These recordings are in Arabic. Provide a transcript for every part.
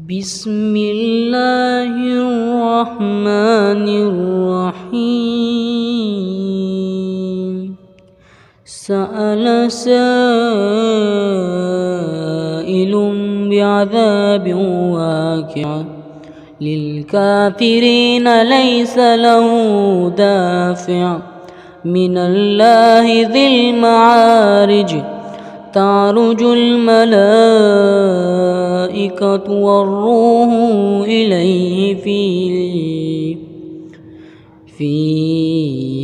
بسم الله الرحمن الرحيم. سأل سائل بعذاب واقع للكافرين ليس له دافع من الله ذي المعارج. تعرج الملائكة والروح إليه في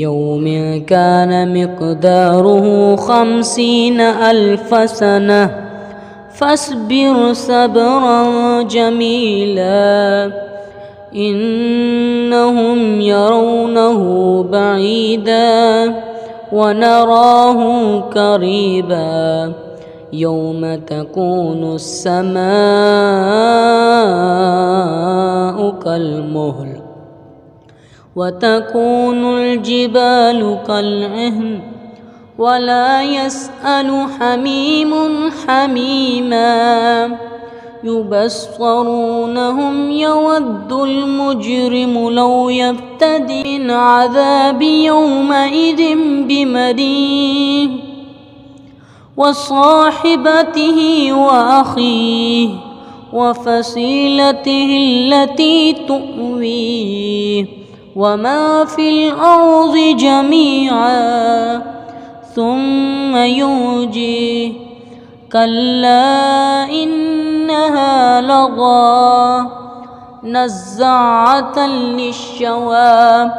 يوم كان مقداره 50,000 سنة. فاصبر صبرا جميلا إنهم يرونه بعيدا ونراه قريبا. يوم تكون السماء كالمهل وتكون الجبال كالعهن ولا يسأل حميم حميما. يبصرونهم يود المجرم لو يفتدي من عذاب يومئذ ببنيه وصاحبته وأخيه وفصيلته التي تؤويه وما في الأرض جميعا ثم ينجيه. كلا إنها لظى نزاعة للشوى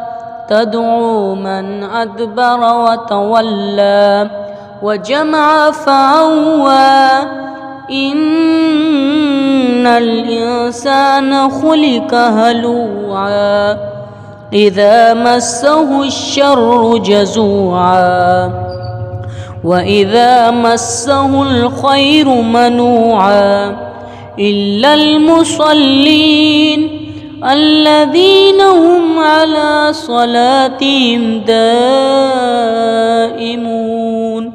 تدعو من أدبر وتولى وجمع فأوى. إن الإنسان خلق هلوعا إذا مسه الشر جزوعا وإذا مسه الخير منوعا. إلا المصلين الذين هم على صلاتهم دائمون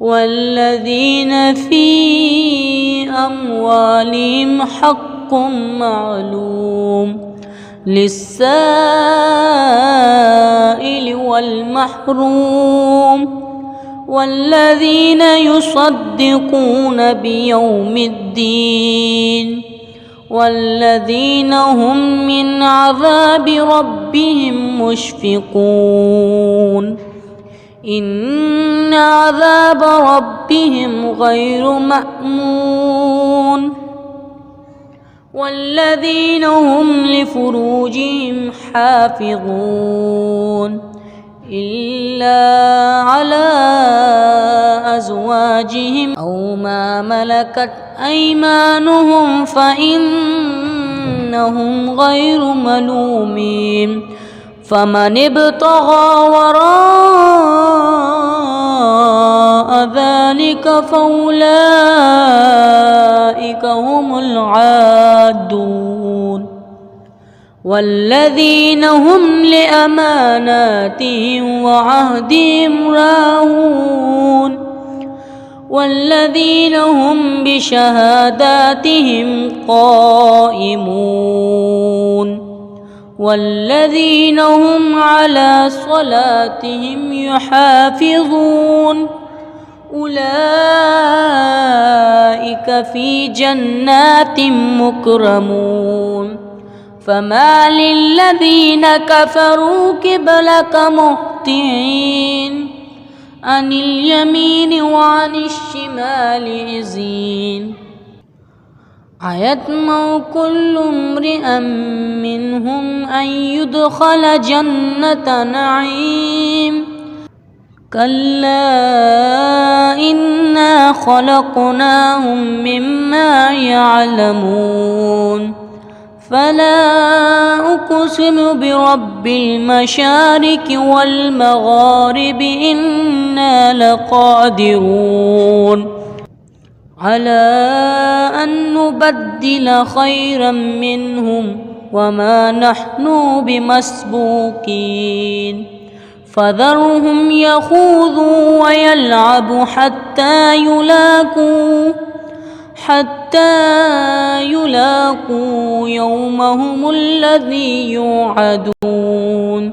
والذين في أموالهم حق معلوم للسائل والمحروم والذين يصدقون بيوم الدين والذين هم من عذاب ربهم مشفقون. إن عذاب ربهم غير مأمون. والذين هم لفروجهم حافظون إلا على أزواجهم أو ما ملكت أيمانهم فإنهم غير ملومين. فمن ابتغى وراء ذلك فأولئك هم العادون. والذين هم لأماناتهم وعهدهم راعون والذين هم بشهاداتهم قائمون والذين هم على صلاتهم يحافظون. أولئك في جنات مكرمون. فما للذين كفروا قبلك مهطعين عن اليمين وعن الشمال عزين. أيطمع كل امرئ منهم أن يدخل جنة نعيم. كلا إنا خلقناهم مما يعلمون. فلا أقسم برب المشارق والمغارب إنا لقادرون على أن نبدل خيرا منهم وما نحن بمسبوقين. فذرهم يخوضوا ويلعبوا حتى يلاقوا اتقوا يومهم الذي يوعدون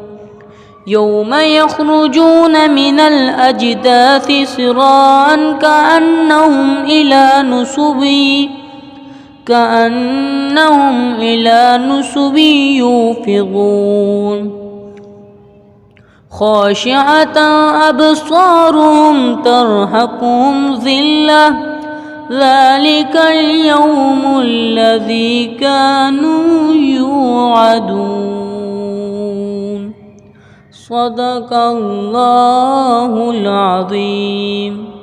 يوم يخرجون من الأجداث سراعا كأنهم إلى نصب يوفضون خاشعة أبصارهم ترهقهم ذلة ذلك اليوم الذي كانوا يوعدون صدق الله العظيم.